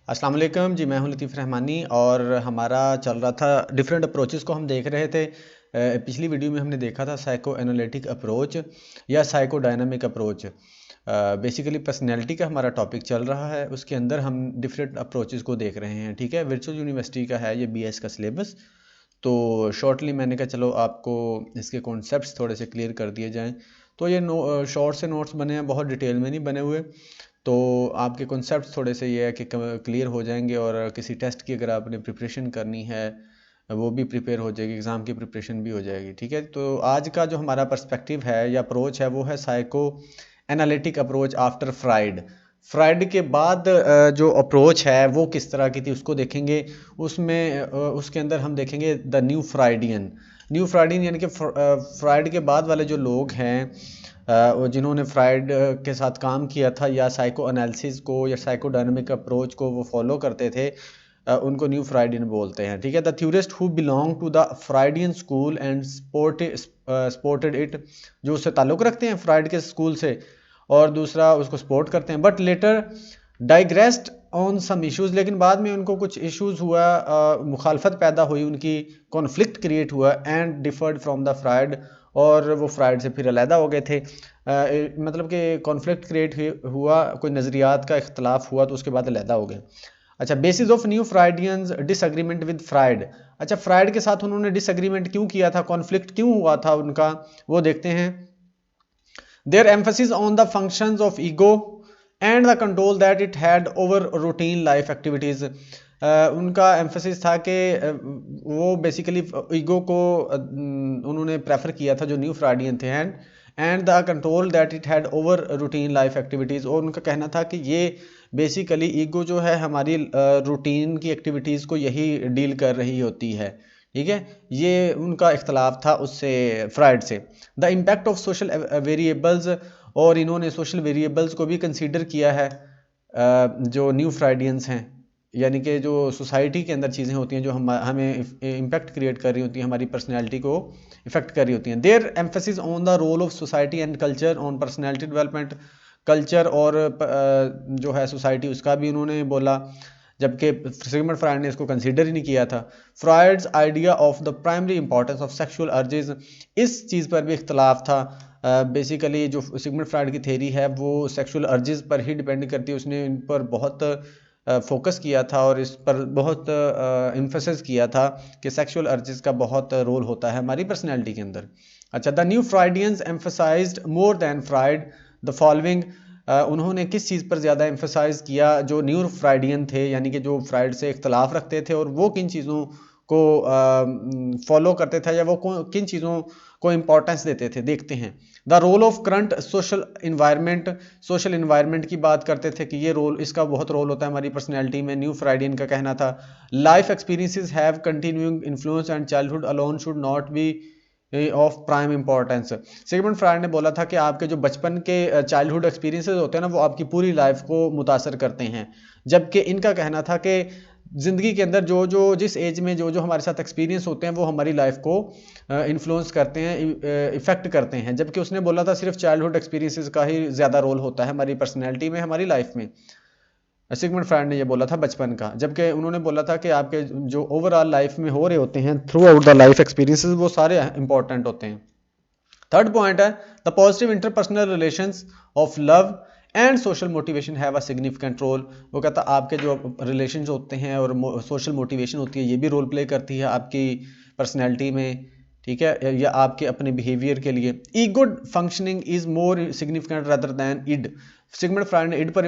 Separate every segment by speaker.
Speaker 1: अस्सलाम वालेकुम जी। मैं हूं लतीफ़ रहमानी और हमारा चल रहा था डिफरेंट अप्रोचेस को हम देख रहे थे। पिछली वीडियो में हमने देखा था साइको एनालिटिक अप्रोच या psycho dynamic approach. Basically personality का हमारा टॉपिक चल रहा है, उसके अंदर हम डिफरेंट अप्रोचेस को देख रहे हैं। ठीक है, वर्चुअल यूनिवर्सिटी का है ये BS का सिलेबस। तो शॉर्टली मैंने कहा चलो आपको इसके कॉन्सेप्ट्स थोड़े से क्लियर कर दिए जाएं। तो ये शॉर्ट से नोट्स बने हैं, बहुत डिटेल में नहीं बने हुए। तो आपके कॉन्सेप्ट्स थोड़े से ये है कि क्लियर हो जाएंगे और किसी टेस्ट की अगर आपने प्रिपरेशन करनी है वो भी प्रिपेयर हो जाएगी, एग्ज़ाम की प्रिपरेशन भी हो जाएगी। ठीक है, तो आज का जो हमारा पर्सपेक्टिव है या अप्रोच है वो है psycho analytic approach after fried. Fried के बाद जो अप्रोच है वो किस तरह की थी उसको देखेंगे। उसमें उसके अंदर हम देखेंगे the new Freudian. New Freudian यानी कि फ्राइड के बाद वाले जो लोग हैं जिन्होंने फ्राइड के साथ काम किया था या साइको एनालिसिस को या साइको डायनामिक अप्रोच को वो फॉलो करते थे, उनको न्यू फ्राइडियन बोलते हैं। ठीक है, the theorist who belong to the Freudian school and supported it, जो उससे ताल्लुक़ रखते हैं फ्राइड के स्कूल से और दूसरा उसको सपोर्ट करते हैं, but later digressed on some issues, लेकिन बाद में उनको कुछ इश्यूज हुआ, मुखालफत पैदा हुई, उनकी कॉन्फ्लिक्ट क्रिएट हुआ and deferred from the fried, और वो फ्राइड से फिर अलहदा हो गए थे। मतलब कि कॉन्फ्लिक्ट क्रिएट हुआ, कोई नज़रियात का इख्तलाफ हुआ तो उसके बाद अलहदा हो गए। अच्छा, basis of new Freudians disagreement with Freud. अच्छा, फ्राइड के साथ उन्होंने डिसएग्रीमेंट क्यों किया था, कॉन्फ्लिक्ट क्यों हुआ था उनका, वो देखते हैं। Their emphasis on the functions of ego and the control that it had over routine life activities. उनका एम्फेसिस था कि वो बेसिकली ईगो को उन्होंने प्रेफर किया था जो न्यू फ्राइडियन थे, and the control that it had over routine life activities. और उनका कहना था कि ये बेसिकली ईगो जो है हमारी रूटीन की एक्टिविटीज़ को यही डील कर रही होती है। ठीक है, ये उनका इख्तलाफ था उससे, फ्राइड से। The impact of social variables, और इन्होंने सोशल वेरिएबल्स को भी कंसीडर किया है जो न्यू फ्राइडियंस हैं, यानी कि जो सोसाइटी के अंदर चीज़ें होती हैं जो हमें इम्पैक्ट क्रिएट कर रही होती हैं, हमारी पर्सनैलिटी को इफेक्ट कर रही होती हैं। Their emphasis on the role of society and culture on personality development. Culture और जो है सोसाइटी उसका भी उन्होंने बोला, जबकि सिगमंड फ्राइड ने इसको कंसीडर ही नहीं किया था। Freud's idea of the primary importance of sexual urges, इस चीज़ पर भी इख्तलाफ था। बेसिकली जो सिगमंड फ्राइड की थेरी है वो सेक्सुअल अर्जेस पर ही डिपेंड करती है, उसने इन पर बहुत फोकस किया था और इस पर बहुत एम्फेसिस किया था कि सेक्सुअल अर्जेस का बहुत रोल होता है हमारी पर्सनैलिटी के अंदर। अच्छा, the new Freudians emphasized more than Freud the following. उन्होंने किस चीज़ पर ज़्यादा एम्फेसाइज किया जो न्यू फ्राइडियन थे, यानी कि जो फ्राइड से इख्तलाफ रखते थे, और वो किन चीज़ों को फॉलो करते थे या वो किन चीज़ों को इम्पोर्टेंस देते थे, देखते हैं। The role of current social environment, social environment की बात करते थे कि ये रोल, इसका बहुत रोल होता है हमारी पर्सनैलिटी में। न्यू फ्राइडियन का कहना था life experiences have continuing influence and childhood alone should not be of prime importance. Sigmund Freud ने बोला था कि आपके जो बचपन के चाइल्डहुड एक्सपीरियंसेस होते हैं ना, वो आपकी पूरी लाइफ को मुतासर करते हैं, जबकि इनका कहना था कि ज़िंदगी के अंदर जो जो जिस एज में जो जो हमारे साथ एक्सपीरियंस होते हैं वो हमारी लाइफ को इन्फ्लुएंस करते हैं, इफ़ेक्ट करते हैं, जबकि उसने बोला था सिर्फ चाइल्डहुड एक्सपीरियंसेस का ही ज़्यादा रोल होता है हमारी पर्सनैलिटी में, हमारी लाइफ में। सिगमंड फ्राइड ने ये बोला था बचपन का, जबकि उन्होंने बोला था कि आपके जो ओवरऑल लाइफ में हो रहे होते हैं throughout the life experiences, वो सारे इंपॉर्टेंट होते हैं। थर्ड पॉइंट है the positive interpersonal relations of love and social motivation have a significant role. वो कहता है आपके जो रिलेशन होते हैं और सोशल मोटिवेशन होती है ये भी रोल प्ले करती है आपकी पर्सनैलिटी में। ठीक है, या आपके अपने बिहेवियर के लिए। ई good functioning is more significant rather than id. Sigmund Freud ने इड पर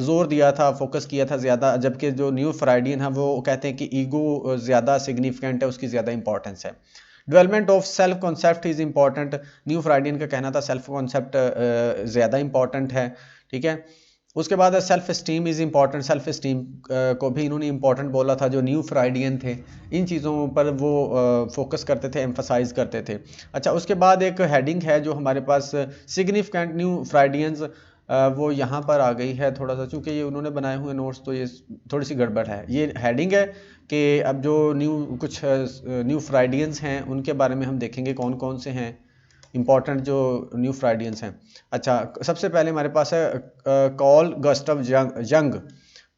Speaker 1: जोर दिया था, फोकस किया था ज़्यादा, जबकि जो न्यू फ्राइडियन है वो कहते हैं कि ईगो ज़्यादा सिग्निफिकेंट है, उसकी ज़्यादा इंपॉर्टेंस है। Development of self concept is important. New Freudian का कहना था सेल्फ कॉन्सेप्ट ज़्यादा इंपॉर्टेंट है। ठीक है, उसके बाद self esteem is important. Self esteem को भी इन्होंने इंपॉर्टेंट बोला था, जो न्यू फ्राइडियन थे इन चीज़ों पर वो फोकस करते थे, एम्फसाइज करते थे। अच्छा, उसके बाद एक हेडिंग है जो हमारे पास सिग्निफिकेंट न्यू फ्राइडियंस, वो यहाँ पर आ गई है थोड़ा सा, चूँकि ये उन्होंने बनाए हुए नोट्स तो ये थोड़ी सी गड़बड़ है। ये हेडिंग है कि अब जो कुछ न्यू फ्राइडियंस हैं उनके बारे में हम देखेंगे कौन कौन से हैं इंपॉर्टेंट जो न्यू फ्राइडियंस हैं। अच्छा, सबसे पहले हमारे पास है Carl Gustav Jung.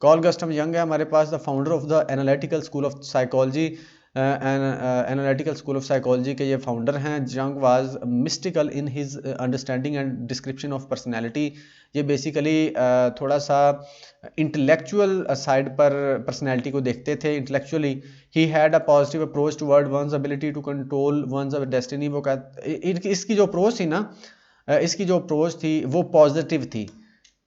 Speaker 1: Carl Gustav Jung है हमारे पास, the founder of the analytical school of psychology, analytical school of psychology के ये फाउंडर हैं। Jung was mystical in his understanding and description of personality. ये बेसिकली थोड़ा सा इंटेलेक्चुअल साइड पर पर्सनैलिटी को देखते थे। Intellectually he had a positive approach toward one's ability to control one's destiny. वो इसकी जो अप्रोच थी ना, इसकी जो अप्रोच थी वो पॉजिटिव थी।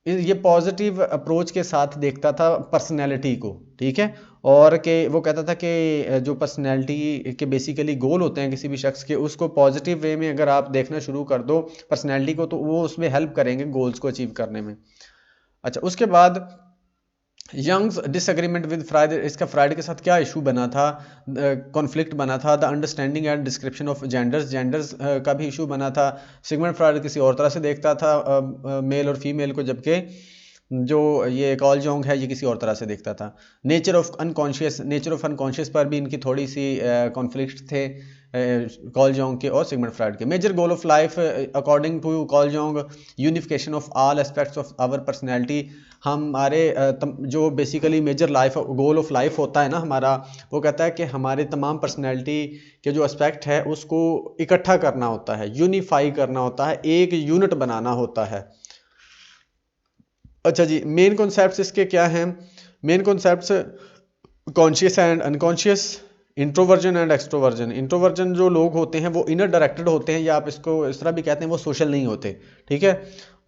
Speaker 1: ये पॉजिटिव अप्रोच के साथ देखता था पर्सनैलिटी को, ठीक है। और कि वो कहता था कि जो पर्सनैलिटी के बेसिकली गोल होते हैं किसी भी शख्स के, उसको पॉजिटिव वे में अगर आप देखना शुरू कर दो पर्सनैलिटी को, तो वो उसमें हेल्प करेंगे गोल्स को अचीव करने में। अच्छा, उसके बाद यंग्स डिसएग्रीमेंट विद फ्राइड। इसका फ्राइड के साथ क्या इशू बना था, कॉन्फ्लिक्ट बना था। The understanding and description of genders का भी इशू बना था। सिगमंड फ्राइड किसी और तरह से देखता था मेल और फीमेल को, जबकि जो ये कार्ल जंग है ये किसी और तरह से देखता था। नेचर ऑफ अनकॉन्शियस पर भी इनकी थोड़ी सी कॉन्फ्लिक्ट थे कार्ल जंग के और सिगमंड फ्राइड के। Major goal of life according to Carl Jung, unification of all aspects of our personality. हमारे जो basically major life goal of life होता है ना हमारा, वो कहता है कि हमारे तमाम पर्सनैलिटी के जो एस्पेक्ट है उसको इकट्ठा करना होता है, यूनिफाई करना होता है, एक यूनिट बनाना होता है। अच्छा जी, मेन कॉन्सेप्ट्स इसके क्या हैं? Main concepts conscious and unconscious, introversion and extroversion. Introversion जो लोग होते हैं वो इनर डायरेक्टेड होते हैं, या आप इसको इस तरह भी कहते हैं वो सोशल नहीं होते, ठीक है।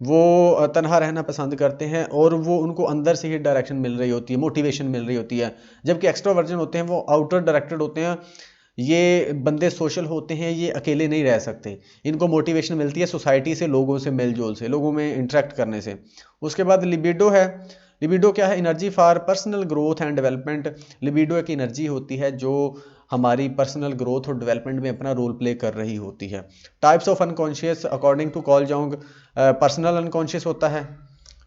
Speaker 1: वो तन्हा रहना पसंद करते हैं और वो उनको अंदर से ही डायरेक्शन मिल रही होती है, मोटिवेशन मिल रही होती है। जबकि एक्सट्रोवर्जन होते हैं वो आउटर डायरेक्टेड होते हैं। ये बंदे सोशल होते हैं, ये अकेले नहीं रह सकते, इनको मोटिवेशन मिलती है सोसाइटी से, लोगों से मेल जोल से, लोगों में इंटरेक्ट करने से। उसके बाद लिबिडो है। लिबिडो क्या है? Energy for personal growth and development. Libido एक एनर्जी होती है जो हमारी पर्सनल ग्रोथ और डेवलपमेंट में अपना रोल प्ले कर रही होती है। Types of unconscious according to Carl Jung, personal unconscious होता है,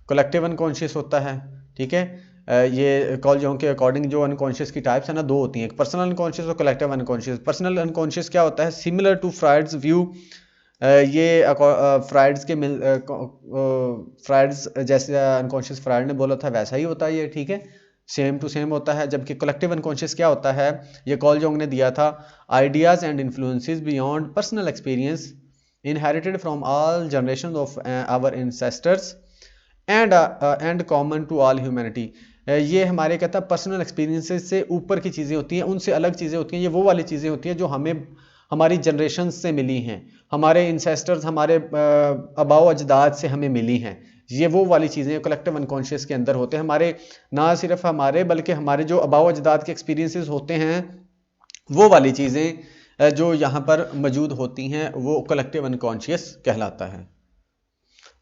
Speaker 1: कलेक्टिव अनकॉन्शियस होता है, ठीक है। ये कार्ल जंग के अकॉर्डिंग जो अनकॉन्शियस की टाइप्स है ना, दो होती हैं, एक पर्सनल अनकॉन्शियस और कलेक्टिव अनकॉन्शियस। पर्सनल अनकॉन्शियस क्या होता है? Similar to Freud's view. ये फ्राइड्स के फ्राइड्स जैसे अनकॉन्शियस फ्राइड ने बोला था वैसा ही होता है ये, ठीक है, सेम टू सेम होता है। जबकि कलेक्टिव अनकॉन्शियस क्या होता है? ये कार्ल जंग ने दिया था, ideas and influences beyond personal experience inherited from all generation of our ancestors and common to all humanity. ये हमारे कहता है पर्सनल एक्सपीरियंसेस से ऊपर की चीज़ें होती हैं, उनसे अलग चीज़ें होती हैं। ये वो वाली चीज़ें होती हैं जो हमें हमारी जनरेशन से मिली हैं, हमारे इंसेस्टर्स, हमारे आबाओ अजदाद से हमें मिली हैं। ये वो वाली चीज़ें कलेक्टिव अनकॉन्शियस के अंदर होते हैं। हमारे ना सिर्फ हमारे बल्कि हमारे जो आबाओ अजदाद के एक्सपीरियंसेस होते हैं, वो वाली चीज़ें जो यहाँ पर मौजूद होती हैं वो कलेक्टिव अनकॉन्शियस कहलाता है।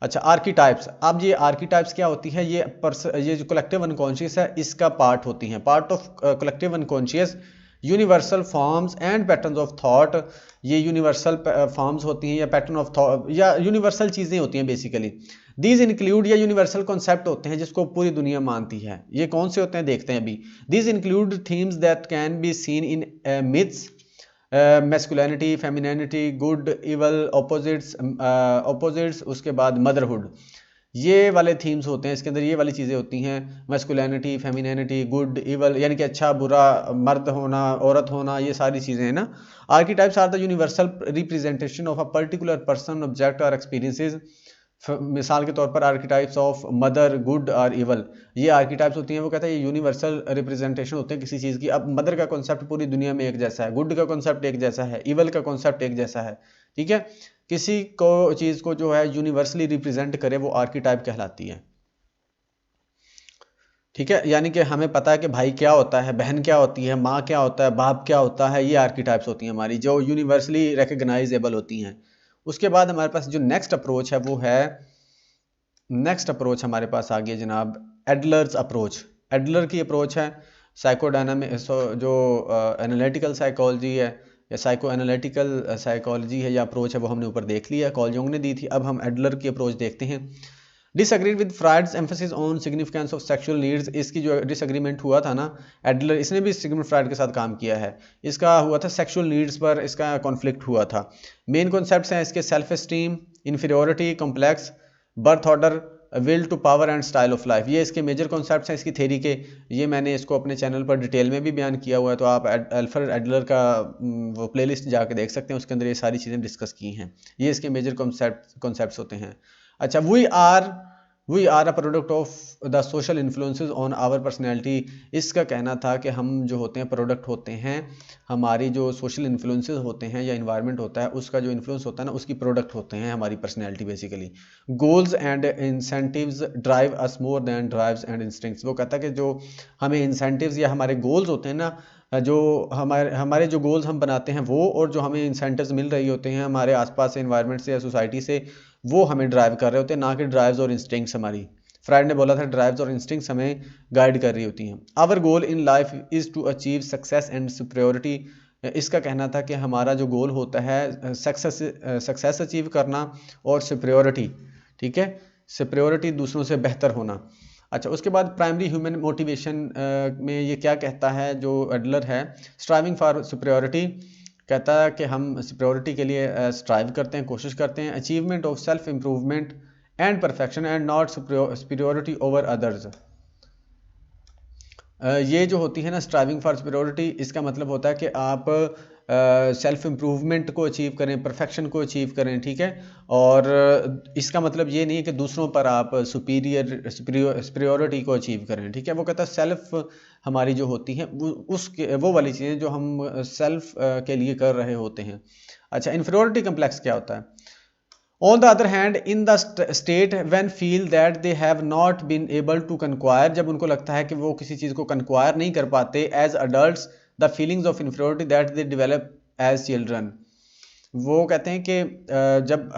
Speaker 1: अच्छा, आर्कीटाइप्स। अब ये आर्कीटाइप्स क्या होती है? ये जो कलेक्टिव अनकॉन्शियस है इसका पार्ट होती हैं। Part of collective unconscious universal forms and patterns of thought. ये यूनिवर्सल फॉर्म्स होती हैं या पैटर्न ऑफ थॉट या यूनिवर्सल चीज़ें होती हैं बेसिकली। दीज इंक्लूड, या यूनिवर्सल कॉन्सेप्ट होते हैं जिसको पूरी दुनिया मानती है। ये कौन से होते हैं देखते हैं अभी। These include themes that can be seen in myths, masculinity, femininity, good evil, opposites, उसके बाद मदरहुड। ये वाले थीम्स होते हैं, इसके अंदर ये वाली चीज़ें होती हैं, मैस्कुलिनिटी, फेमिनिटी, गुड इवल, यानी कि अच्छा बुरा, मर्द होना, औरत होना, ये सारी चीज़ें हैं ना। Archetypes are the universal representation of a particular person, object और एक्सपीरियंसेस। मिसाल के तौर पर आर्कीटाइप्स ऑफ मदर, गुड और इवल, ये आर्कीटाइप्स होती हैं। वो कहता है ये यूनिवर्सल रिप्रेजेंटेशन होते हैं किसी चीज़ की। अब मदर का कॉन्सेप्ट पूरी दुनिया में एक जैसा है, गुड का कॉन्सेप्ट एक जैसा है, इवल का कॉन्सेप्ट एक जैसा है, ठीक है। किसी को चीज़ को जो है यूनिवर्सली रिप्रेजेंट करे वो आर्कीटाइप कहलाती है, ठीक है। यानी कि हमें पता है कि भाई क्या होता है, बहन क्या होती है, माँ क्या होता है, बाप क्या होता है, ये आर्कीटाइप्स होती हैं हमारी जो यूनिवर्सली रिकग्नाइजेबल होती हैं। उसके बाद हमारे पास जो नेक्स्ट अप्रोच है वो है, नेक्स्ट अप्रोच हमारे पास आ गया जनाब एडलर्स अप्रोच। एडलर की अप्रोच है साइकोडायनामिक, जो एनालिटिकल साइकोलॉजी है या साइको एनालिटिकल साइकोलॉजी है या अप्रोच है वो हमने ऊपर देख लिया, कार्ल जंग ने दी थी। अब हम एडलर की अप्रोच देखते हैं। Disagreed with Freud's emphasis on significance of sexual needs. इसकी जो डिसएग्रीमेंट हुआ था ना, एडलर, इसने भी सिगमंड फ्राइड के साथ काम किया है। इसका हुआ था सेक्सुअल नीड्स पर, इसका कॉन्फ्लिक्ट हुआ था। मेन कॉन्सेप्ट्स हैं इसके self esteem, inferiority complex, birth order, will to power and style of life. ये इसके मेजर कॉन्सेप्ट्स हैं इसकी थ्योरी के। ये मैंने इसको अपने चैनल पर डिटेल में भी बयान किया हुआ है, तो आप अल्फ्रेड एडलर का वो प्लेलिस्ट जाके देख सकते हैं, उसके अंदर ये सारी चीज़ें डिस्कस की हैं। ये इसके मेजर कॉन्सेप्ट्स होते हैं। अच्छा, we are a product of the social influences on our personality. इसका कहना था कि हम जो होते हैं प्रोडक्ट होते हैं, हमारी जो सोशल इन्फ्लुएंसेस होते हैं या इन्वायरमेंट होता है उसका जो इन्फ्लुएंस होता है ना, उसकी प्रोडक्ट होते हैं हमारी personality basically. Goals and incentives drive us more than drives and instincts. वो कहता है कि जो हमें इंसेंटिव्स या हमारे गोल्स होते हैं ना, जो हमारे जो गोल्स हम बनाते हैं वो, और जो हमें इंसेंटिव्स मिल रही होते हैं हमारे आसपास से, इन्वायरमेंट से या सोसाइटी से, वो हमें ड्राइव कर रहे होते हैं, ना कि ड्राइव्स और इंस्टिंक्ट्स हमारी। फ्राइड ने बोला था ड्राइव्स और इंस्टिंक्ट्स हमें गाइड कर रही होती हैं। Our goal in life is to achieve success and superiority. इसका कहना था कि हमारा जो गोल होता है सक्सेस अचीव करना और सुपीरियोरिटी, ठीक है, सुपीरियोरिटी दूसरों से बेहतर होना। अच्छा, उसके बाद प्राइमरी ह्यूमन मोटिवेशन में ये क्या कहता है जो एडलर है, स्ट्राइविंग फॉर सुपीरियोरिटी। कहता है कि हम सुपीरियोरिटी के लिए स्ट्राइव करते हैं, कोशिश करते हैं। Achievement of self improvement and perfection and not superiority over others. ये जो होती है ना स्ट्राइविंग फॉर सुपीरियोरिटी, इसका मतलब होता है कि आप सेल्फ इम्प्रूवमेंट को अचीव करें, परफेक्शन को अचीव करें, ठीक है। और इसका मतलब ये नहीं है कि दूसरों पर आप सुपीरियोरिटी को अचीव करें, ठीक है। वो कहता है सेल्फ हमारी जो होती हैं वो वाली चीज़ें जो हम सेल्फ के लिए कर रहे होते हैं। अच्छा, इन्फीरियोरिटी कम्प्लेक्स क्या होता है? On the other hand, in the state when feel that they have not been able to conquer, जब उनको लगता है कि वो किसी चीज़ को conquer नहीं कर पाते, as adults the feelings of inferiority that they develop as children। वो कहते हैं कि जब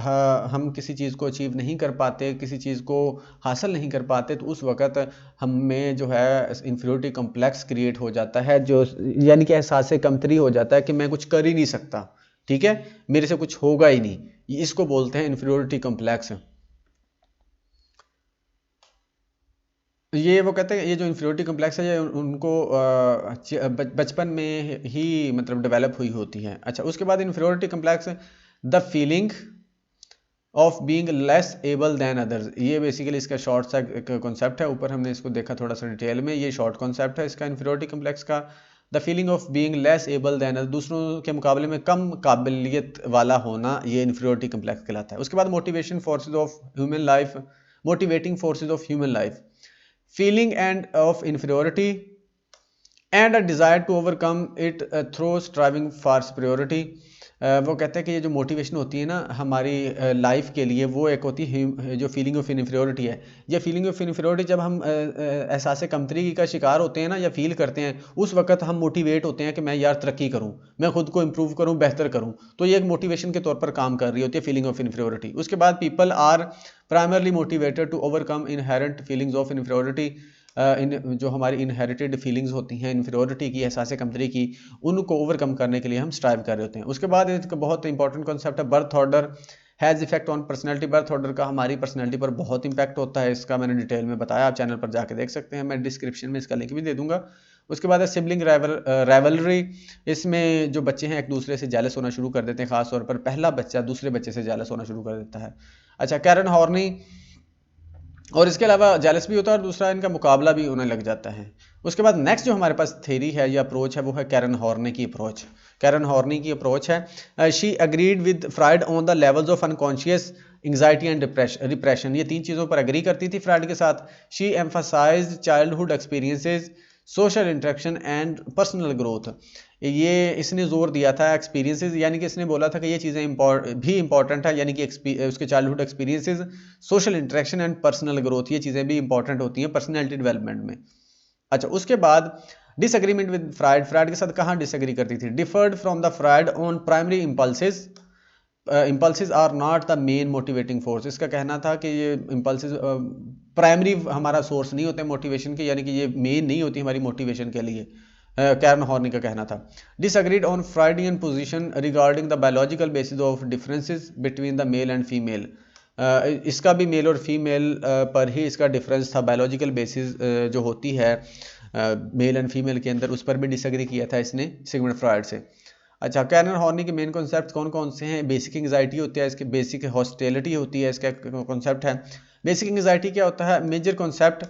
Speaker 1: हम किसी चीज़ को अचीव नहीं कर पाते, किसी चीज़ को हासिल नहीं कर पाते, तो उस वक़्त हमें जो है इन्फीरियोरिटी कम्प्लेक्स क्रिएट हो जाता है, जो यानी कि एहसास कमतरी हो जाता है कि मैं कुछ कर ही नहीं सकता, ठीक है, मेरे से कुछ होगा ही नहीं। इसको बोलते हैं इन्फीरियोरिटी कम्प्लेक्स। ये वो कहते हैं ये जो इन्फीरियोरिटी कम्प्लेक्स है ये उनको बचपन में ही मतलब डेवलप हुई होती है। अच्छा, उसके बाद inferiority complex, the feeling of being less able than others. ये बेसिकली इसका शॉर्ट सा कॉन्सेप्ट है, ऊपर हमने इसको देखा थोड़ा सा डिटेल में। ये शॉर्ट कॉन्सेप्ट है इसका इन्फीरियोरिटी कम्प्लेक्स का। The feeling of being less able than others, दूसरों के मुकाबले में कम काबिलियत वाला होना, ये इन्फीरियोरिटी कम्प्लेक्स कहलाता है। उसके बाद motivation forces of human life, motivating forces of human life, feeling end of inferiority and a desire to overcome it through striving for superiority. वो कहते हैं कि ये जो मोटिवेशन होती है ना हमारी लाइफ के लिए, वो एक होती है जो फीलिंग ऑफ इन्फीरियोरिटी है। ये फीलिंग ऑफ इन्फीरियोरिटी जब हम एहसास कमतरी का शिकार होते हैं ना या फील करते हैं, उस वक्त हम मोटिवेट होते हैं कि मैं यार तरक्की करूं, मैं खुद को इम्प्रूव करूं, बेहतर करूं। तो ये एक मोटिवेशन के तौर पर काम कर रही होती है फीलिंग ऑफ इन्फीरियोरिटी। उसके बाद people are primarily motivated to overcome inherent feelings of inferiority. जो हमारी इनहेरिटेड फीलिंग्स होती हैं इन्फीरियोरिटी की, एहसास कमतरी की, उनको ओवरकम करने के लिए हम स्ट्राइव कर रहे होते हैं। उसके बाद एक बहुत इंपॉर्टेंट कॉन्सेप्ट है birth order has effect on personality. Birth order का हमारी पर्सनैलिटी पर बहुत इंपैक्ट होता है, इसका मैंने डिटेल में बताया, आप चैनल पर जाके देख सकते हैं, मैं डिस्क्रिप्शन में इसका लिंक भी दे दूंगा। उसके बाद है सिबलिंग राइवलरी। इसमें जो बच्चे हैं एक दूसरे से जेलस होना शुरू कर देते हैं, खासतौर पर पहला बच्चा दूसरे बच्चे से जेलस होना शुरू कर देता है। अच्छा, कैरन हॉर्नी, और इसके अलावा जेलस भी होता है और दूसरा इनका मुकाबला भी होने लग जाता है। उसके बाद नेक्स्ट जो हमारे पास थ्योरी है या अप्रोच है वो है कैरन हॉर्नी की अप्रोच। कैरन हॉर्नी की अप्रोच है she agreed with fried on the levels of unconscious anxiety and depression. ये तीन चीज़ों पर अग्री करती थी फ्राइड के साथ। She emphasized childhood experiences, social interaction and personal growth. ये इसने जोर दिया था एक्सपीरियंसेस, यानी कि इसने बोला था कि ये चीज़ें भी इंपॉर्टेंट है, यानी कि उसके childhood experiences, social interaction and personal growth, ये चीज़ें भी इंपॉर्टेंट होती हैं पर्सनैलिटी डेवलपमेंट में। अच्छा, उसके बाद डिसएग्रीमेंट विद फ्राइड। फ्राइड के साथ कहाँ डिसएग्री करती थी? Differed from the Freud on primary impulses. Impulses are not the main motivating force. इसका कहना था कि ये इम्पल्सेस प्राइमरी हमारा सोर्स नहीं होते मोटिवेशन के, यानी कि ये मेन नहीं होती हमारी मोटिवेशन के लिए। कैरन हॉर्नी का कहना था। Disagreed on Freudian position regarding the biological basis of differences between the male and female. इसका भी मेल और फीमेल पर ही इसका डिफरेंस था, बायोलॉजिकल बेसिस जो होती है मेल एंड फीमेल के अंदर, उस पर भी डिसएग्री किया था इसने सिगमंड फ्राइड से। अच्छा, कैरन हॉर्नी के मेन कॉन्सेप्ट कौन कौन से हैं? बेसिक एंग्जाइटी होती है, इसके बेसिक हॉस्टिलिटी होती है, इसका कॉन्सेप्ट है बेसिक एंग्जाइटी क्या होता है? Major concept,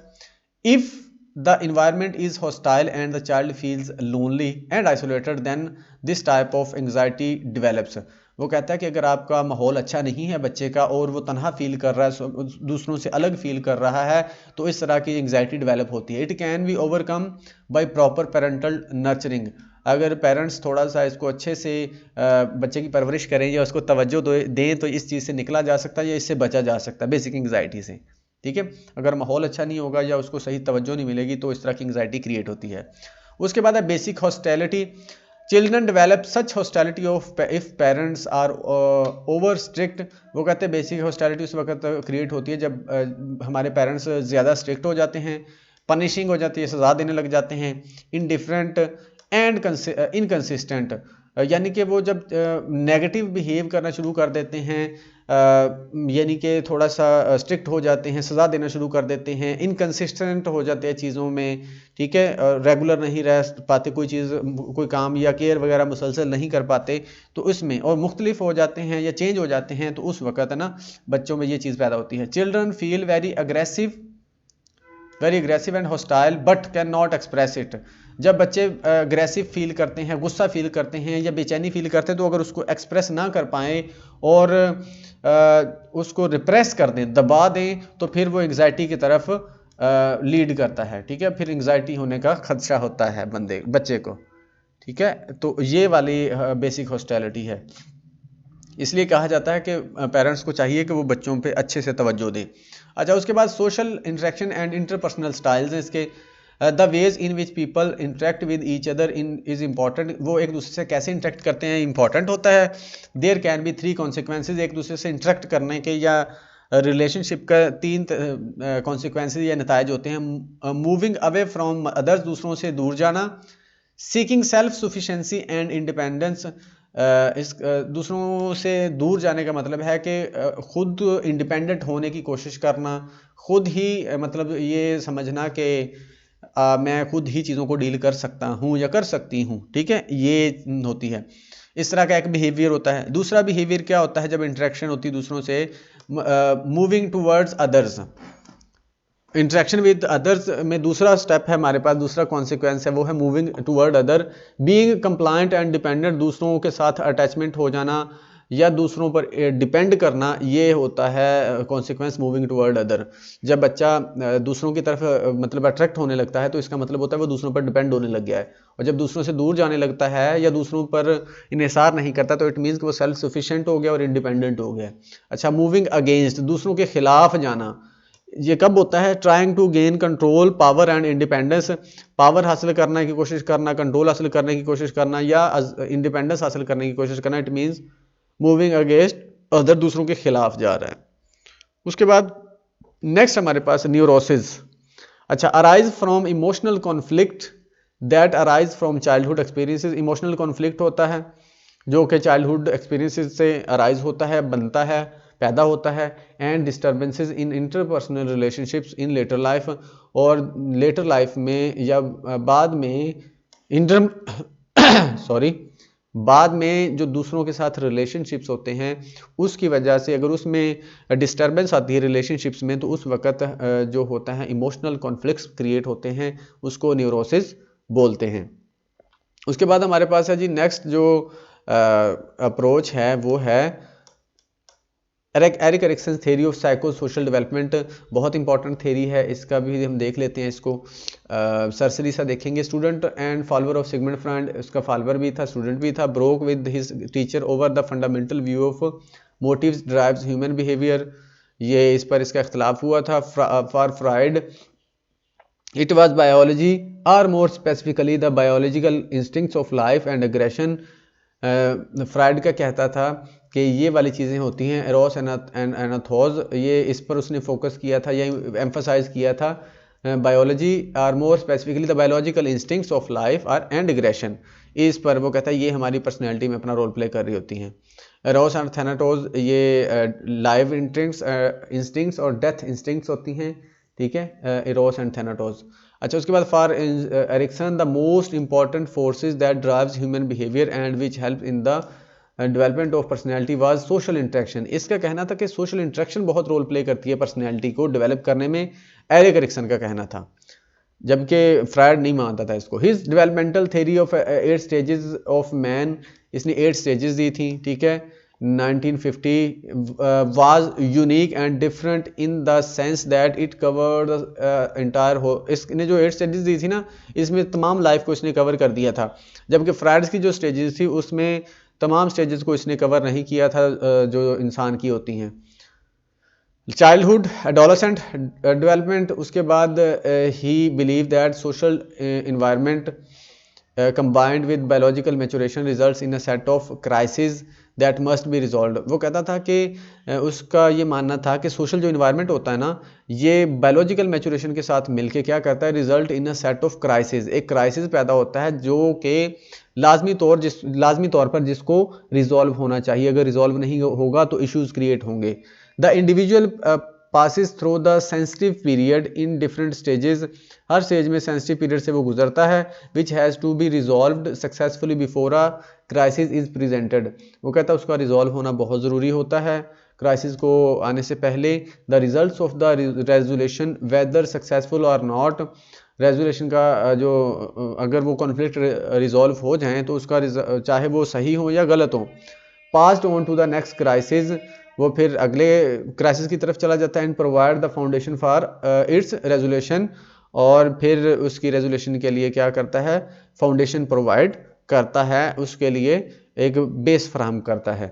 Speaker 1: if the environment is hostile and the child feels lonely and isolated, then this type of anxiety develops. वो कहता है कि अगर आपका माहौल अच्छा नहीं है बच्चे का और वो तनहा फील कर रहा है, दूसरों से अलग फील कर रहा है, तो इस तरह की एंग्जाइटी डेवलप होती है. It can be overcome by proper parental nurturing. अगर पेरेंट्स थोड़ा सा इसको अच्छे से बच्चे की परवरिश करें या उसको तवज्जो दें तो इस चीज़ से निकला जा सकता है या इससे बचा जा सकता है बेसिक एंग्जाइटी से. ठीक है, अगर माहौल अच्छा नहीं होगा या उसको सही तवज्जो नहीं मिलेगी तो इस तरह की एंग्जाइटी क्रिएट होती है. उसके बाद है basic hostility. Children develop such hostility of if parents are over strict. वो कहते हैं बेसिक हॉस्टिलिटी उस वक्त क्रिएट होती है जब हमारे पेरेंट्स ज़्यादा स्ट्रिक्ट हो जाते हैं, पनिशिंग हो जाती है, सजा देने लग जाते हैं, इनडिफरेंट एंड इनकन्सिस्टेंट, यानी कि वो जब नेगेटिव बिहेव करना शुरू कर देते हैं, यानी कि थोड़ा सा स्ट्रिक्ट हो जाते हैं, सज़ा देना शुरू कर देते हैं, इनकन्सिस्टेंट हो जाते हैं चीज़ों में. ठीक है, रेगुलर नहीं रह पाते, कोई चीज़ कोई काम या केयर वगैरह मुसलसल नहीं कर पाते, तो इसमें और मुख्तलिफ हो जाते हैं या चेंज हो जाते हैं, तो उस वक्त है ना बच्चों में ये चीज़ पैदा होती है. Children feel very aggressive and hostile but can not express it. जब बच्चे अग्रेसिव फील करते हैं, गुस्सा फील करते हैं या बेचैनी फील करते हैं, तो अगर उसको एक्सप्रेस ना कर पाएँ और उसको रिप्रेस कर दें, दबा दें, तो फिर वो एंग्जाइटी की तरफ लीड करता है. ठीक है, फिर एंग्जाइटी होने का खदशा होता है बच्चे को. ठीक है, तो ये वाली बेसिक हॉस्टिलिटी है. इसलिए कहा जाता है कि पेरेंट्स को चाहिए कि वो बच्चों पे अच्छे से तवज्जो दें. अच्छा, उसके बाद social interaction and interpersonal styles हैं इसके. The ways in which people interact with each other in is important. वो एक दूसरे से कैसे इंटरेक्ट करते हैं इंपॉर्टेंट होता है. There can be 3 consequences. एक दूसरे से इंटरेक्ट करने के या रिलेशनशिप का 3 कॉन्सिक्वेंसेज या नताइज होते हैं. मूविंग अवे फ्रॉम अदर्स, दूसरों से दूर जाना. Seeking self sufficiency and independence. दूसरों से दूर जाने का मतलब है कि खुद इंडिपेंडेंट होने की कोशिश करना, खुद ही मतलब ये समझना कि मैं खुद ही चीज़ों को डील कर सकता हूँ या कर सकती हूँ. ठीक है, ये होती है. इस तरह का एक बिहेवियर होता है. दूसरा बिहेवियर क्या होता है जब इंटरेक्शन होती है दूसरों से? Moving towards others. Interaction with others में दूसरा स्टेप है हमारे पास, दूसरा कॉन्सिक्वेंस है, वो है moving toward other. Being compliant and dependent, दूसरों के साथ अटैचमेंट हो जाना या दूसरों पर डिपेंड करना, ये होता है कॉन्सिक्वेंस मूविंग टूवर्ड अदर. जब बच्चा दूसरों की तरफ मतलब अट्रैक्ट होने लगता है तो इसका मतलब होता है वो दूसरों पर डिपेंड होने लग गया है. और जब दूसरों से दूर जाने लगता है या दूसरों पर इन्हिसार नहीं करता तो इट मीन्स कि वो सेल्फ सफिशिएंट हो गया और इंडिपेंडेंट हो गया. अच्छा, मूविंग अगेंस्ट, दूसरों के खिलाफ जाना, ये कब होता है? Trying to gain control, power and independence. Power हासिल करने की कोशिश करना, कंट्रोल हासिल करने की कोशिश करना या इंडिपेंडेंस हासिल करने की कोशिश करना. It means moving against other, दूसरों के खिलाफ जा रहा है. उसके बाद नेक्स्ट हमारे पास न्यूरोसिस. अच्छा, arise from emotional conflict that arise from childhood experiences. Emotional conflict होता है जो कि चाइल्डहुड एक्सपीरियंसेस से अराइज होता है, बनता है, पैदा होता है. And disturbances in interpersonal relationships in later life, और लेटर लाइफ में या बाद में बाद में जो दूसरों के साथ रिलेशनशिप्स होते हैं उसकी वजह से अगर उसमें डिस्टर्बेंस आती है रिलेशनशिप्स में, तो उस वक्त जो होता है इमोशनल कॉन्फ्लिक्ट्स क्रिएट होते हैं, उसको न्यूरोसिस बोलते हैं. उसके बाद हमारे पास है जी नेक्स्ट जो अप्रोच है वो है Erik Erikson theory of psycho social development. बहुत इंपॉर्टेंट थ्योरी है, इसका भी हम देख लेते हैं. इसको सरसरी सा देखेंगे. Student and follower of Sigmund Freud, उसका फॉलोअर भी था, स्टूडेंट भी था. Broke with his teacher over the fundamental view of motives drives human behaviour. ये इस पर इसका इख्तलाफ हुआ था. For Freud it was biology or more specifically the biological instincts of life and aggression. Freud का कहता था कि ये वाली चीज़ें होती हैं एरोस एंड एनाथोज, ये इस पर उसने फोकस किया था या एम्फसाइज किया था. Biology or more specifically the biological instincts of life or and aggression, इस पर वो कहता है ये हमारी पर्सनैलिटी में अपना रोल प्ले कर रही होती हैं. एरोस एंड थैनाटोज ये लाइव इंस्टिंक्ट्स और डेथ इंस्टिंक्ट्स होती हैं. ठीक है, एरोस एंड थैनाटोज. अच्छा, उसके बाद for Erikson the most important forces that drives human behaviour and which help in the development of personality was social interaction. इसका कहना था कि सोशल इंटरेक्शन बहुत रोल प्ले करती है पर्सनैलिटी को डेवलप करने में, एरिक एरिक्सन का कहना था, जबकि फ्रायड नहीं मानता था इसको। His developmental theory of 8 stages of man, इसने 8 स्टेजेस दी थी, ठीक है, 1950 was unique and different in the sense that it covered entire हो। इसने जो 8 स्टेजेस दी थी ना, इसमें तमाम लाइफ को इसने कवर कर दिया था, जबकि फ्रायड की जो स्टेजेस थी उसमें तमाम स्टेजेस को इसने कवर नहीं किया था जो इंसान की होती हैं। चाइल्डहुड, एडोलेसेंट डेवलपमेंट, उसके बाद ही believe that social environment combined with biological maturation results in a set of crises that must be resolved। वो कहता था कि उसका ये मानना था कि सोशल जो इन्वायरमेंट होता है ना, ये बायोलॉजिकल मैचुरेशन के साथ मिलके क्या करता है, result in a set of crisis, एक क्राइसिस पैदा होता है जो कि लाजमी तौर पर जिसको रिजॉल्व होना चाहिए, अगर रिजॉल्व नहीं होगा तो इश्यूज क्रिएट होंगे। The individual passes through the sensitive period in different stages, her stage में सेंसिटिव पीरियड से वो गुजरता है, which has to be resolved successfully before a crisis is presented। वो कहता है उसका रिजॉल्व होना बहुत ज़रूरी होता है क्राइसिस को आने से पहले। the results of the resolution whether successful or not, resolution का जो अगर वो कॉन्फ्लिक्ट रिजॉल्व हो जाए तो उसका चाहे वो सही हो या गलत हो, passed on to the next crisis, वो फिर अगले क्राइसिस की तरफ चला जाता है, and provide the foundation for its resolution, और फिर उसकी रेजोल्यूशन के लिए क्या करता है, फाउंडेशन प्रोवाइड करता है, उसके लिए एक बेस फ्राहम करता है।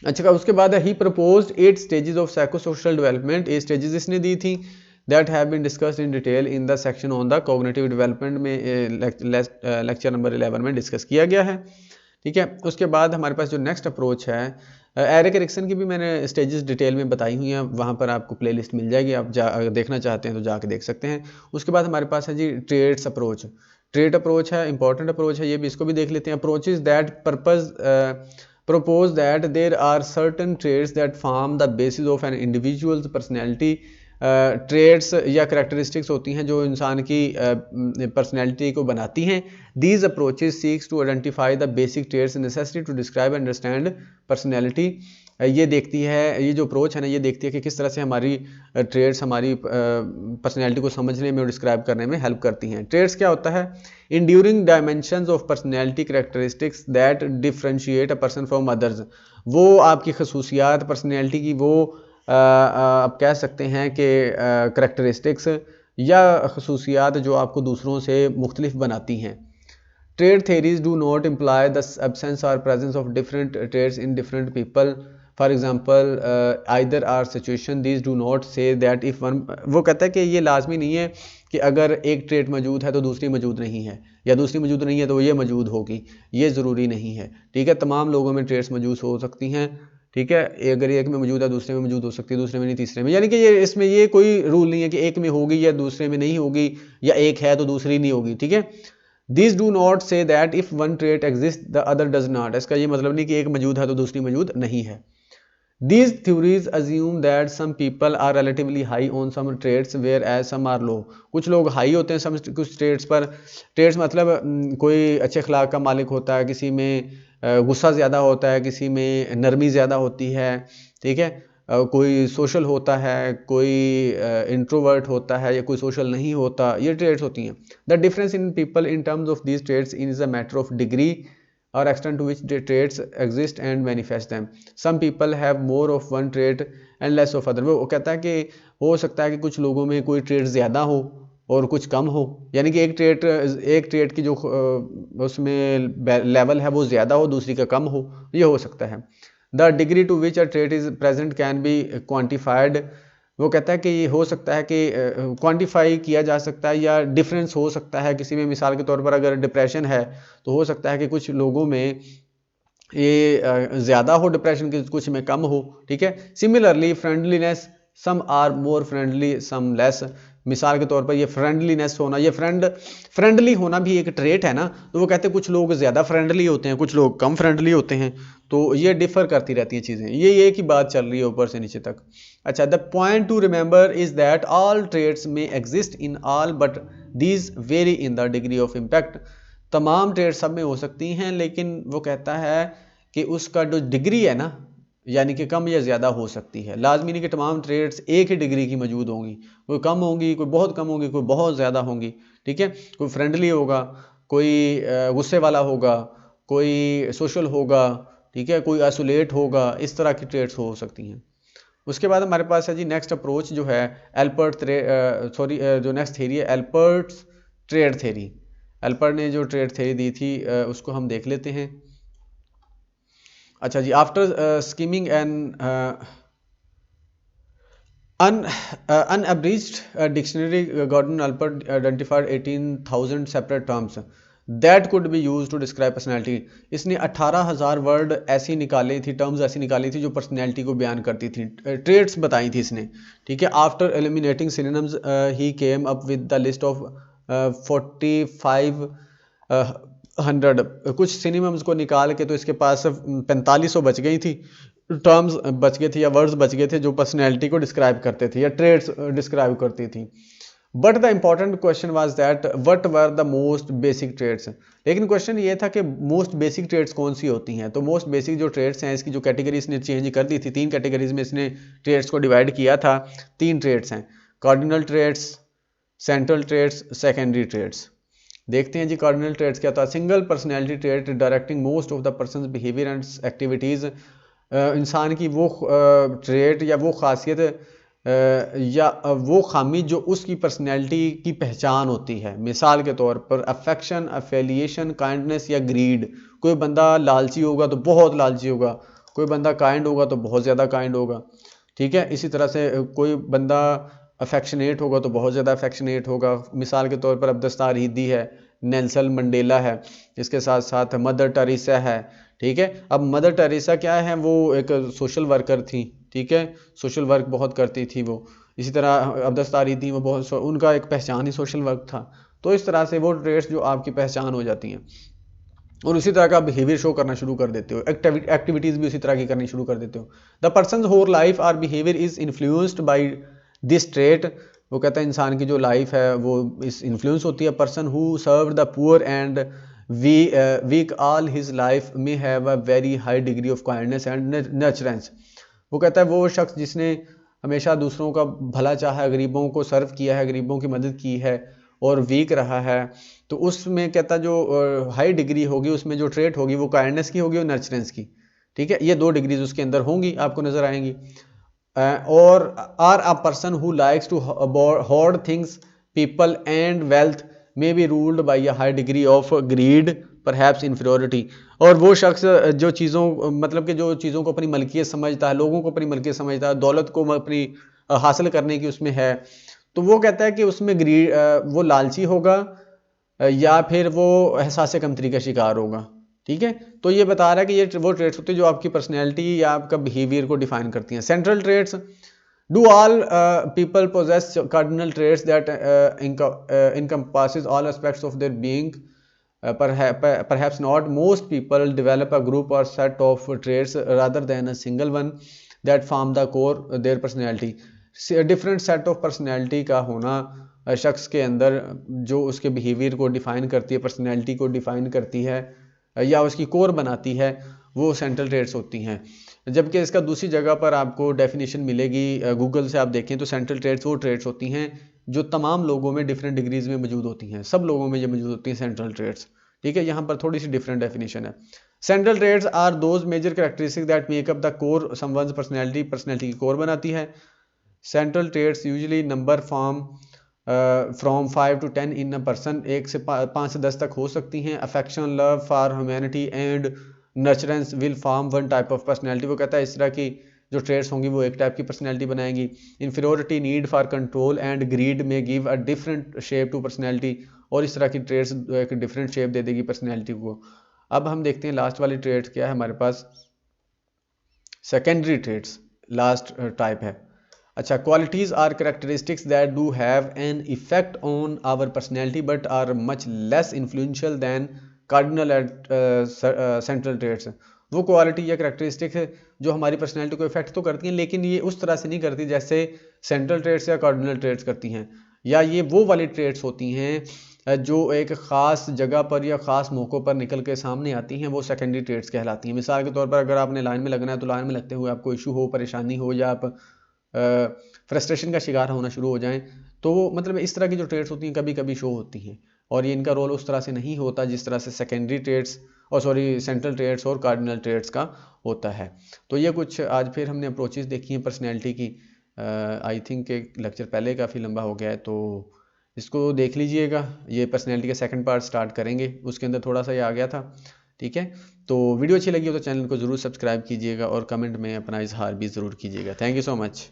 Speaker 1: अच्छा, उसके बाद ही proposed 8 stages of psychosocial development, 8 stages इसने दी थी, that have been discussed in detail in the section on the cognitive development में, लेक्चर नंबर 11 में डिस्कस किया गया है, ठीक है। उसके बाद हमारे पास जो नेक्स्ट अप्रोच है, एरिक एरिक्सन की भी मैंने स्टेजेस डिटेल में बताई हुई हैं, वहाँ पर आपको प्लेलिस्ट मिल जाएगी, आप अगर देखना चाहते हैं तो जाके देख सकते हैं। उसके बाद हमारे पास है जी ट्रेड्स अप्रोच, ट्रेड अप्रोच है, इंपॉर्टेंट अप्रोच है, ये भी इसको भी देख लेते हैं। Approaches that propose that there are certain traits that form the basis of an individual's personality। Traits या करेक्टरिस्टिक्स होती हैं जो इंसान की पर्सनैलिटी को बनाती हैं। These approaches seeks to identify the basic traits necessary to describe and understand personality. ये देखती है, ये जो अप्रोच है ना, ये देखती है कि किस तरह से हमारी ट्रेड्स हमारी पर्सनैलिटी को समझने में और डिस्क्राइब करने में हेल्प करती हैं। ट्रेड्स क्या होता है, enduring dimensions of personality characteristics that differentiate a person from others. वो आपकी खसूसियात पर्सनैलिटी की, वो आप कह सकते हैं कि करेक्टरिस्टिक्स या खसूसियात जो आपको दूसरों से मुख्तलिफ बनाती हैं। Trait theories do not imply the absence और presence of different traits in different people, for example either or situation, these do not say that if one, वो कहता है कि ये लाजमी नहीं है कि अगर एक ट्रेड मौजूद है तो दूसरी मौजूद नहीं है, या दूसरी मौजूद नहीं है तो ये मौजूद होगी, ये ज़रूरी नहीं है, ठीक है। तमाम लोगों में ट्रेड्स मौजूद हो सकती हैं, ठीक है, अगर एक में मौजूद है दूसरे में मौजूद हो सकती है, दूसरे में नहीं तीसरे में, यानी कि ये इसमें ये कोई रूल नहीं है कि एक में होगी या दूसरे में नहीं होगी, या एक है तो दूसरी नहीं होगी, ठीक है। This do not say that if one trait exist the other does not, इसका ये मतलब नहीं कि एक मौजूद है तो दूसरी मौजूद नहीं है। These theories assume that some people are relatively high on some traits whereas some are low। कुछ लोग हाई होते हैं कुछ ट्रेड्स पर। ट्रेड्स मतलब कोई अच्छे अखलाक का मालिक होता है, किसी में गुस्सा ज़्यादा होता है, किसी में नरमी ज़्यादा होती है, ठीक है, कोई सोशल होता है, कोई इंट्रोवर्ट होता है, या कोई सोशल नहीं होता, ये ट्रेड्स होती हैं। The difference in people in terms of these traits is a matter of degree or extent to which the traits exist and manifest them। some people have more of one trait and less of other। वो कहता है कि हो सकता है कि कुछ लोगों में कोई ट्रेड ज़्यादा हो और कुछ कम हो, यानी कि एक ट्रेड की जो उसमें लेवल है वो ज़्यादा हो, दूसरी का कम हो, ये हो सकता है। the degree to which a trait is present can be quantified। वो कहता है कि ये हो सकता है कि क्वांटिफाई किया जा सकता है, या डिफरेंस हो सकता है किसी में। मिसाल के तौर पर अगर डिप्रेशन है तो हो सकता है कि कुछ लोगों में ये ज़्यादा हो डिप्रेशन के, कुछ में कम हो, ठीक है। Similarly friendliness, some are more friendly some less. मिसाल के तौर पर ये फ्रेंडलीनेस होना, ये फ्रेंडली होना भी एक ट्रेट है ना, तो वो कहते हैं कुछ लोग ज़्यादा फ्रेंडली होते हैं, कुछ लोग कम फ्रेंडली होते हैं, तो ये डिफ़र करती रहती हैं चीज़ें। ये की बात चल रही है ऊपर से नीचे तक। अच्छा, the point to remember is that all traits में exist in all but these vary in the degree of impact. तमाम ट्रेट्स सब में हो सकती हैं, लेकिन वो कहता है कि उसका जो डिग्री है ना, यानी कि कम या ज़्यादा हो सकती है। लाजमी नहीं कि तमाम ट्रेड्स एक ही डिग्री की मौजूद होंगी, कोई कम होंगी, कोई बहुत कम होंगी, कोई बहुत ज़्यादा होंगी। ठीक है, कोई फ्रेंडली होगा, कोई गुस्से वाला होगा, कोई सोशल होगा, ठीक है, कोई आइसोलेट होगा, इस तरह की ट्रेड्स हो सकती हैं। उसके बाद हमारे पास है जी नेक्स्ट अप्रोच जो है जो नेक्स्ट थेरी है एल्पर्ट्स ट्रेड थेरी। एल्पर्ट ने जो ट्रेड थेरी दी थी उसको हम देख लेते हैं। अच्छा जी, after skimming and unabridged dictionary, Gordon Allport identified 18,000 separate terms that could be used to describe personality. इसने 18,000 वर्ड ऐसी निकाली थी, टर्म्स ऐसी निकाली थी जो पर्सनैलिटी को बयान करती थी, ट्रेड्स बताई थी इसने। ठीक है, after eliminating synonyms he came up with the list of 4500। कुछ सिनोनिम्स को निकाल के तो इसके पास 4500 बच गई थी, टर्म्स बच गए थे या वर्ड्स बच गए थे जो पर्सनैलिटी को डिस्क्राइब करते थे या ट्रेड्स डिस्क्राइब करती थी। But the important question was that what were the most basic traits. लेकिन क्वेश्चन ये था कि मोस्ट बेसिक ट्रेड्स कौन सी होती हैं। तो मोस्ट बेसिक जो ट्रेड्स हैं, इसकी जो कैटेगरी इसने चेंज कर दी थी, 3 कैटेगरीज में इसने ट्रेड्स को डिवाइड किया था। 3 ट्रेड्स हैं, cardinal traits, central traits, secondary traits. देखते हैं जी कार्डिनल ट्रेड्स क्या था। Single personality trait directing most of the person's behaviour and activities. इंसान की वो ट्रेट या वो खासियत या वो खामी जो उसकी पर्सनैलिटी की पहचान होती है। मिसाल के तौर पर अफेक्शन, अफिलिएशन, काइंडनेस या ग्रीड। कोई बंदा लालची होगा तो बहुत लालची होगा, कोई बंदा काइंड होगा तो बहुत ज़्यादा काइंड होगा। ठीक है, इसी तरह से कोई बंदा अफेक्शनेट होगा तो बहुत ज़्यादा अफेक्शनेट होगा। मिसाल के तौर पर अब्दुस्तार हीदी है, नेल्सन मंडेला है, इसके साथ साथ मदर टेरेसा है। ठीक है, अब मदर टेरेसा क्या है, वो एक सोशल वर्कर थी। ठीक है, सोशल वर्क बहुत करती थी वो। इसी तरह अब्दुस्तार हीदी वो बहुत, उनका एक पहचान ही सोशल वर्क था। तो इस तरह से वो ट्रेड्स जो आपकी पहचान हो जाती हैं और उसी तरह का बिहेवियर शो करना शुरू कर देते हो, एक्टिविटीज़ भी उसी तरह की करनी शुरू कर देते हो। द पर्सन होर life are behaviour is influenced by this trait. वो कहता है इंसान की जो लाइफ है वो इस इन्फ्लुएंस होती है। Person who serve the poor and weak all his life में have a very high degree of kindness and nurturance. वो कहता है वो शख्स जिसने हमेशा दूसरों का भला चाहा है, गरीबों को सर्व किया है, गरीबों की मदद की है और वीक रहा है, तो उसमें कहता जो हाई डिग्री होगी, उसमें जो ट्रेट होगी वो काइंडनेस की होगी और नर्चरेंस की। ठीक है, ये 2 डिग्रीज उसके अंदर होंगी, आपको नजर आएंगी। और or a person who likes to hoard things, people and wealth may be ruled by a high degree of greed perhaps inferiority. और वो शख्स जो चीज़ों मतलब कि जो चीज़ों को अपनी मलकियत समझता है, लोगों को अपनी मलकियत समझता है, दौलत को अपनी हासिल करने की उसमें है, तो वो कहता है कि उसमें वो लालची होगा या फिर वो एहसास कमतरी का शिकार होगा। ठीक है, तो ये बता रहा है कि ये वो ट्रेड्स होती है जो आपकी पर्सनैलिटी या आपका बिहेवियर को डिफाइन करती हैं। Central traits, do all people possess cardinal traits that encompasses all aspects of their being? Perhaps not. Most people develop a group or set of traits rather than a single one that form the core their personality. Different set of personality का होना शख्स के अंदर जो उसके behaviour को define करती है, पर्सनैलिटी को डिफ़ाइन करती है या उसकी कोर बनाती है, वो सेंट्रल ट्रेड्स होती हैं। जबकि इसका दूसरी जगह पर आपको डेफिनेशन मिलेगी, गूगल से आप देखें तो सेंट्रल ट्रेड्स वो ट्रेड्स होती हैं जो तमाम लोगों में डिफरेंट डिग्रीज में मौजूद होती हैं, सब लोगों में ये मौजूद होती हैं सेंट्रल ट्रेड्स। ठीक है, यहाँ पर थोड़ी सी डिफरेंट डेफिनेशन है। Central traits are those major characteristic that make up the core someone's personality, personality की कोर बनाती है। सेंट्रल ट्रेड्स usually number form from 5 to 10 in a person, 1 से 5 से 10 तक हो सकती हैं। Affection, love for humanity and nurturance will form one type of personality. वो कहता है इस तरह की जो ट्रेड्स होंगी वो एक टाइप की पर्सनैलिटी बनाएंगी। Inferiority, need for control and greed में give a different shape to personality, और इस तरह की ट्रेड्स एक डिफरेंट शेप दे देगी पर्सनैलिटी को। अब हम देखते हैं लास्ट वाली ट्रेड्स क्या है हमारे पास, सेकेंडरी ट्रेड्स लास्ट टाइप है। अच्छा, qualities or characteristics that do have an effect on our personality but are much less influential than cardinal and central traits. वो क्वालिटी या कैरेक्टरिस्टिक है जो हमारी पर्सनैलिटी को इफेक्ट तो करती हैं, लेकिन ये उस तरह से नहीं करती जैसे सेंट्रल ट्रेड्स या कार्डिनल ट्रेड्स करती हैं। या ये वो वाली ट्रेड्स होती हैं जो एक ख़ास जगह पर या ख़ास मौक़ों पर निकल के सामने आती हैं, वो सेकेंडरी ट्रेड्स कहलाती हैं। मिसाल के तौर पर अगर आपने लाइन में लगना है तो लाइन में लगते हुए आपको इशू हो, परेशानी हो, या आप फ्रस्ट्रेशन का शिकार होना शुरू हो जाएं, तो मतलब इस तरह की जो ट्रेड्स होती हैं कभी कभी शो होती हैं, और ये इनका रोल उस तरह से नहीं होता जिस तरह से सेकेंडरी ट्रेड्स और सेंट्रल ट्रेड्स और कार्डिनल ट्रेड्स का होता है। तो ये कुछ आज फिर हमने अप्रोचेस देखी हैं पर्सनैलिटी की। आई थिंक एक लेक्चर पहले काफ़ी लंबा हो गया है, तो इसको देख लीजिएगा। ये पर्सनैलिटी का सेकंड पार्ट स्टार्ट करेंगे, उसके अंदर थोड़ा सा ये आ गया था। ठीक है, तो वीडियो अच्छी लगी हो तो चैनल को ज़रूर सब्सक्राइब कीजिएगा और कमेंट में अपना इजहार भी ज़रूर कीजिएगा। Thank you so much.